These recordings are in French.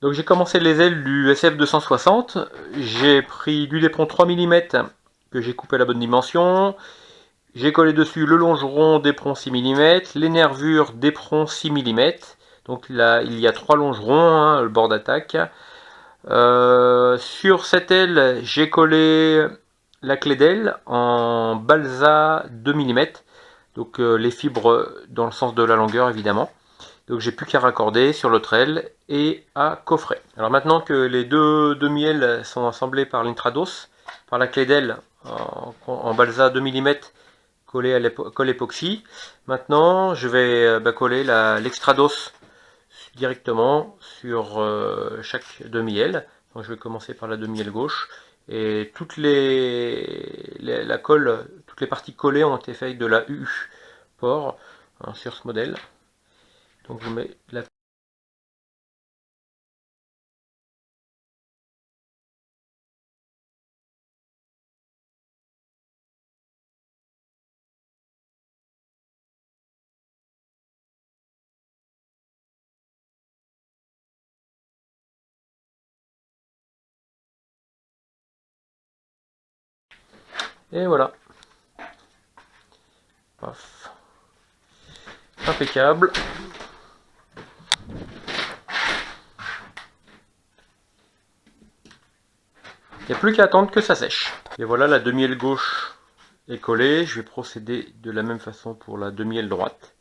Donc j'ai commencé les ailes du SF260, j'ai pris du Dépron 3 mm que j'ai coupé à la bonne dimension, j'ai collé dessus le longeron Dépron 6 mm, les nervures Dépron 6 mm, donc là il y a 3 longerons, hein, le bord d'attaque. Sur cette aile, j'ai collé la clé d'aile en balsa 2 mm, donc les fibres dans le sens de la longueur évidemment. Donc j'ai plus qu'à raccorder sur l'autre aile et à coffrer. Alors maintenant que les deux demi-ailes sont assemblées par l'intrados, par la clé d'aile en balsa 2 mm collé à colle époxy, maintenant je vais coller l'extrados directement sur chaque demi-aile. Donc je vais commencer par la demi-aile gauche et la colle, toutes les parties collées ont été faites de la U port, hein, sur ce modèle. Donc je mets la et voilà. Paf. Impeccable. Il n'y a plus qu'à attendre que ça sèche. Et voilà, la demi-aile gauche est collée. Je vais procéder de la même façon pour la demi-aile droite.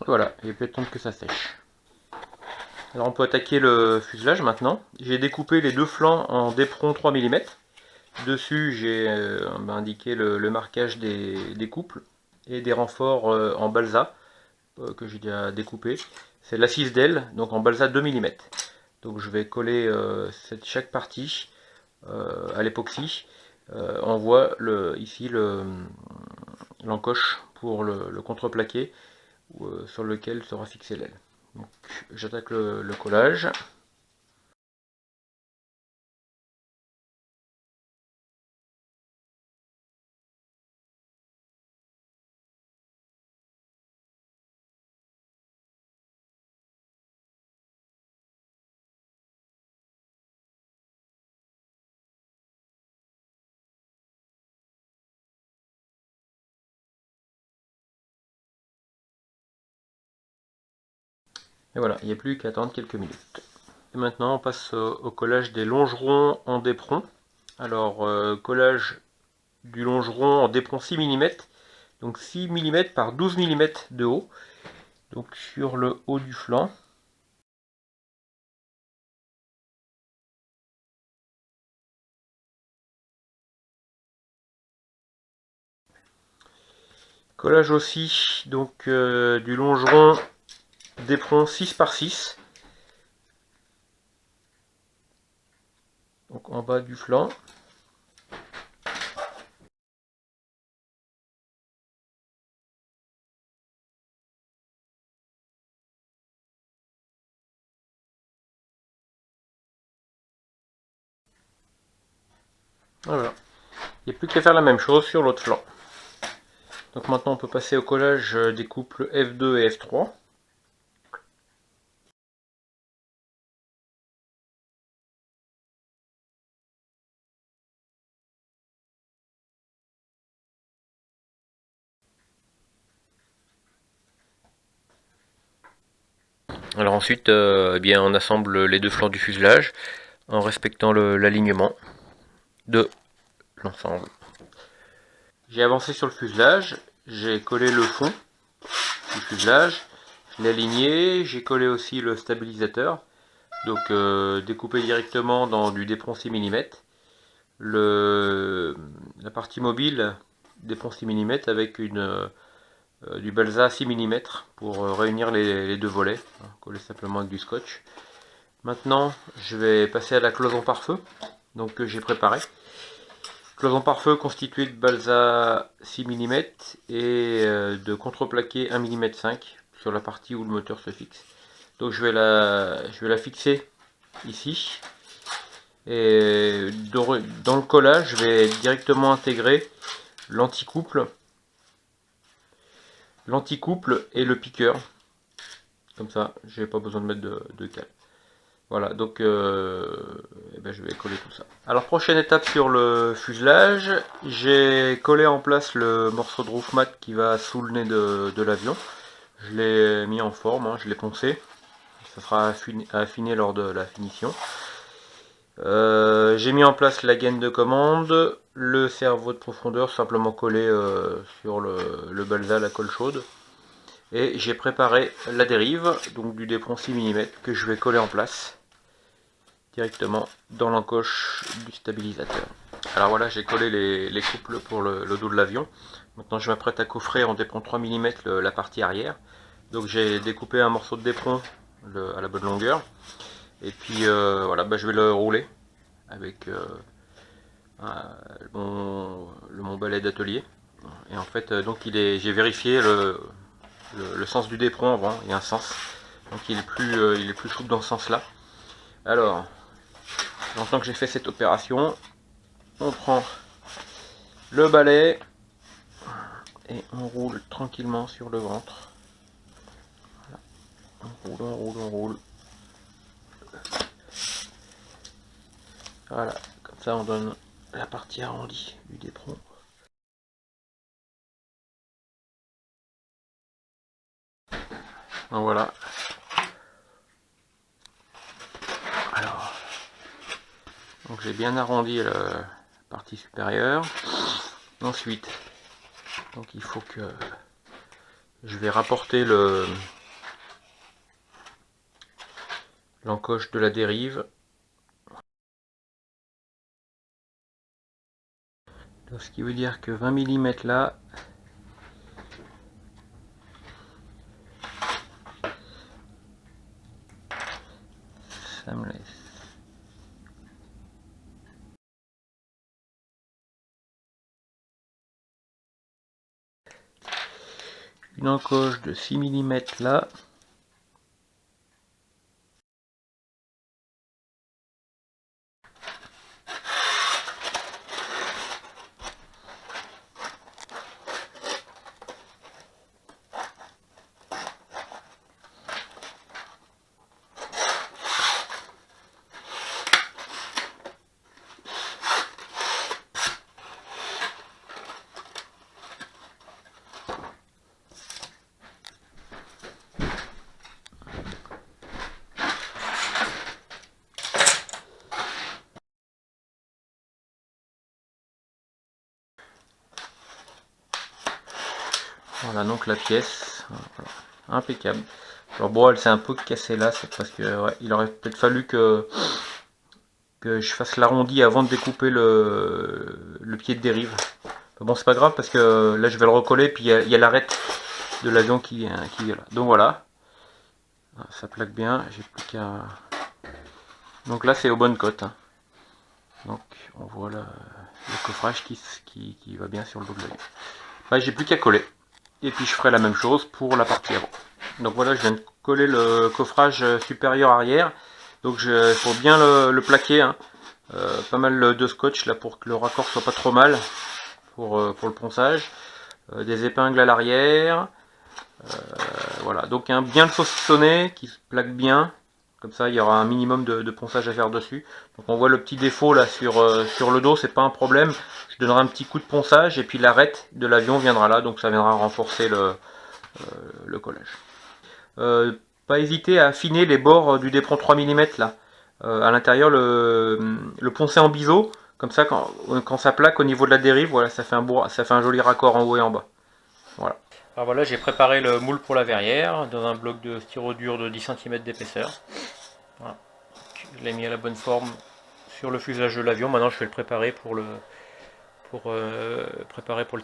Voilà, il peut attendre que ça sèche. Alors on peut attaquer le fuselage maintenant. J'ai découpé les deux flancs en Dépron 3 mm. Dessus j'ai indiqué le marquage des couples et des renforts en balsa que j'ai déjà découpé. C'est l'assise d'aile, donc en balsa 2 mm. Donc je vais coller chaque partie à l'époxy. On voit ici l'encoche pour le contreplaqué sur lequel sera fixée l'aile. Donc j'attaque le collage. Et voilà, il n'y a plus qu'à attendre quelques minutes. Et maintenant on passe au collage des longerons en Dépron. Alors collage du longeron en Dépron 6 mm, donc 6 mm par 12 mm de haut, donc sur le haut du flanc. Collage aussi donc du longeron Dépron 6 par 6, donc en bas du flanc. Voilà. Il n'y a plus qu'à faire la même chose sur l'autre flanc. Donc maintenant on peut passer au collage des couples F2 et F3. Alors ensuite, eh bien, on assemble les deux flancs du fuselage en respectant l'alignement de l'ensemble. J'ai avancé sur le fuselage, j'ai collé le fond du fuselage, je l'ai aligné, j'ai collé aussi le stabilisateur, donc découpé directement dans du Dépron 6 mm. La partie mobile Dépron 6 mm avec du balsa 6 mm pour réunir les deux volets, hein, coller simplement avec du scotch. Maintenant, je vais passer à la cloison par feu, donc que j'ai préparée. Cloison pare-feu constituée de balsa 6 mm et de contreplaqué 1 mm 5 sur la partie où le moteur se fixe. Donc je vais la fixer ici. Et dans le collage, je vais directement intégrer l'anticouple et le piqueur. Comme ça, j'ai pas besoin de mettre de cale. Voilà, donc je vais coller tout ça. Alors prochaine étape sur le fuselage, j'ai collé en place le morceau de roof mat qui va sous le nez de l'avion. Je l'ai mis en forme, hein, je l'ai poncé. Ça sera affiné lors de la finition. J'ai mis en place la gaine de commande, le cerveau de profondeur simplement collé sur le balsa, la colle chaude. Et j'ai préparé la dérive, donc du d'éperon 6 mm que je vais coller en place directement dans l'encoche du stabilisateur. Alors voilà, j'ai collé les couples pour le dos de l'avion. Maintenant je m'apprête à coffrer en d'éperon 3 mm la partie arrière. Donc j'ai découpé un morceau de d'éperon à la bonne longueur. Et puis voilà, je vais le rouler avec mon balai d'atelier. Et en fait, donc j'ai vérifié le sens du d'éperon avant, il y a un sens. Donc il est plus souple dans ce sens-là. Alors, maintenant que j'ai fait cette opération, on prend le balai et on roule tranquillement sur le ventre. Voilà. On roule. Voilà, comme ça on donne la partie arrondie du d'éperon. Donc voilà. Alors, donc j'ai bien arrondi la partie supérieure. Ensuite, donc il faut que je vais rapporter l'encoche de la dérive. Donc, ce qui veut dire que 20 mm là, ça me laisse. Une encoche de 6 mm là. Voilà donc la pièce, voilà. Impeccable. Alors bon, elle s'est un peu cassée là, c'est parce que ouais, il aurait peut-être fallu que je fasse l'arrondi avant de découper le pied de dérive. Bon, c'est pas grave parce que là je vais le recoller, puis il y a l'arête de l'avion qui est là. Donc voilà, ça plaque bien, j'ai plus qu'à... Donc là c'est aux bonnes cotes, hein. Donc on voit le coffrage qui va bien sur le dos de l'avion. Là j'ai plus qu'à coller. Et puis je ferai la même chose pour la partie avant. Donc voilà, je viens de coller le coffrage supérieur arrière. Donc il faut bien le plaquer, hein. Pas mal de scotch là pour que le raccord soit pas trop mal pour le ponçage. Des épingles à l'arrière. Voilà, donc bien le saucissonner qui se plaque bien. Comme ça, il y aura un minimum de ponçage à faire dessus. Donc on voit le petit défaut là sur le dos, c'est pas un problème. Je donnerai un petit coup de ponçage et puis l'arête de l'avion viendra là, donc ça viendra renforcer le collage. Pas hésiter à affiner les bords du d'éperon 3 mm là. À l'intérieur, le poncer en biseau, comme ça quand ça plaque au niveau de la dérive, voilà, ça fait un joli raccord en haut et en bas. Voilà. Alors voilà, j'ai préparé le moule pour la verrière dans un bloc de styro dur de 10 cm d'épaisseur. Voilà. Je l'ai mis à la bonne forme sur le fuselage de l'avion. Maintenant, je vais le préparer pour le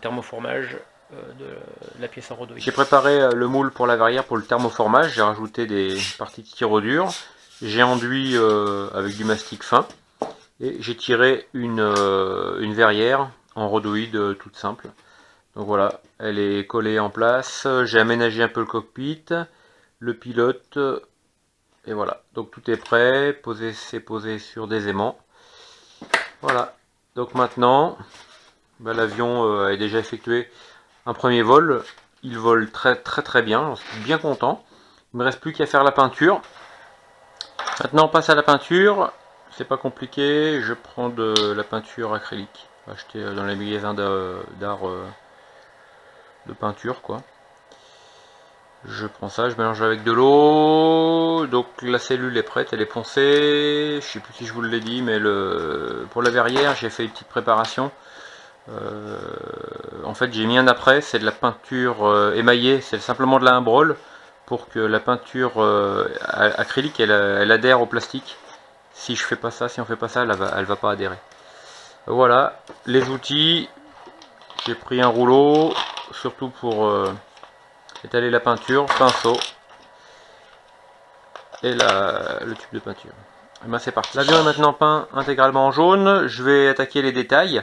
thermoformage de la pièce à redoyer. J'ai préparé le moule pour la verrière pour le thermoformage. J'ai rajouté des parties de styro dur. J'ai enduit avec du mastic fin. Et j'ai tiré une verrière en rhodoïde toute simple. Donc voilà, elle est collée en place. J'ai aménagé un peu le cockpit, le pilote, et voilà. Donc tout est prêt, c'est posé sur des aimants. Voilà. Donc maintenant, l'avion est déjà effectué un premier vol. Il vole très bien, je suis bien content. Il me reste plus qu'à faire la peinture. Maintenant on passe à la peinture. C'est pas compliqué, je prends de la peinture acrylique achetée dans les magasins d'art de peinture quoi. Je prends ça, je mélange avec de l'eau. Donc la cellule est prête, elle est poncée. Je sais plus si je vous l'ai dit, mais pour la verrière, j'ai fait une petite préparation. En fait, j'ai mis un après, c'est de la peinture émaillée, c'est simplement de la Imbrol pour que la peinture acrylique elle adhère au plastique. Si je fais pas ça, si on fait pas ça, elle va pas adhérer. Voilà, les outils. J'ai pris un rouleau, surtout pour étaler la peinture, pinceau et le tube de peinture. Et ben c'est parti. L'avion est maintenant peint intégralement en jaune. Je vais attaquer les détails.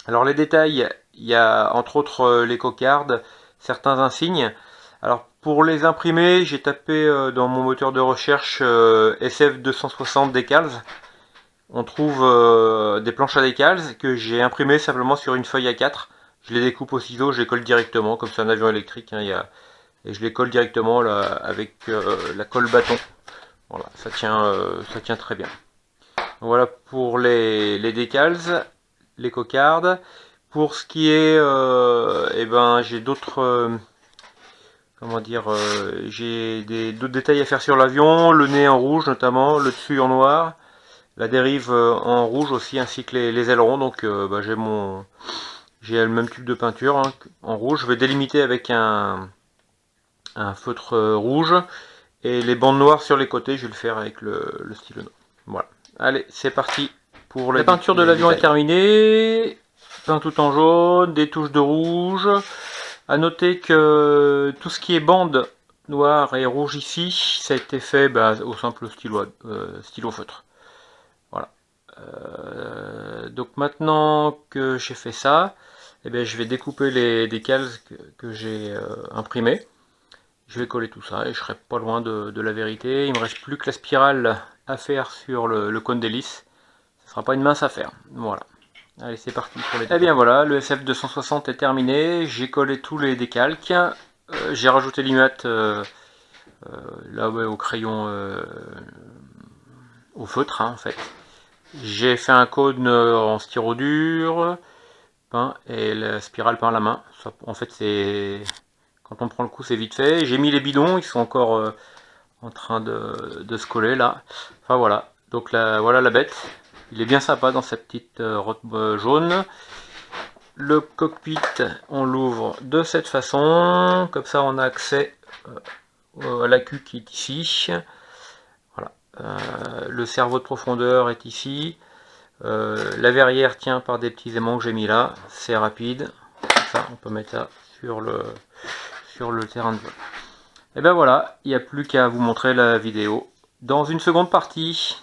Alors les détails, il y a entre autres les cocardes, certains insignes. Alors pour les imprimer, j'ai tapé dans mon moteur de recherche SF260 Decals. On trouve des planches à decals que j'ai imprimées simplement sur une feuille A4. Je les découpe au ciseau, je les colle directement, comme c'est un avion électrique, hein, et je les colle directement là, avec la colle bâton. Voilà, ça tient très bien. Voilà pour les decals, les cocardes. Pour ce qui est, j'ai d'autres, comment dire, j'ai d'autres détails à faire sur l'avion, le nez en rouge notamment, le dessus en noir, la dérive en rouge aussi, ainsi que les ailerons. Donc j'ai le même tube de peinture hein, en rouge. Je vais délimiter avec un feutre rouge. Et les bandes noires sur les côtés, je vais le faire avec le stylo. Voilà. Allez, c'est parti pour la peinture de l'avion est terminée. Peint tout en jaune, des touches de rouge. À noter que tout ce qui est bande noire et rouge ici, ça a été fait au simple stylo feutre. Voilà. Donc maintenant que j'ai fait ça, je vais découper les décals que j'ai imprimés. Je vais coller tout ça et je serai pas loin de la vérité. Il me reste plus que la spirale à faire sur le cône d'hélice. Ce sera pas une mince affaire. Voilà. Allez, c'est parti pour les décals. Et bien voilà, le SF260 est terminé. J'ai collé tous les décalques. J'ai rajouté l'imate au crayon au feutre hein, en fait. J'ai fait un cône en styro dur peint et la spirale peint à la main. Ça, en fait c'est... Quand on prend le coup, c'est vite fait. J'ai mis les bidons, ils sont encore en train de se coller là. Enfin voilà. Donc là, voilà la bête. Il est bien sympa dans sa petite robe jaune. Le cockpit, on l'ouvre de cette façon. Comme ça, on a accès à la queue qui est ici. Voilà. Le cerveau de profondeur est ici. La verrière tient par des petits aimants que j'ai mis là. C'est rapide. Ça, on peut mettre ça sur le terrain de vol. Et ben voilà, il n'y a plus qu'à vous montrer la vidéo dans une seconde partie.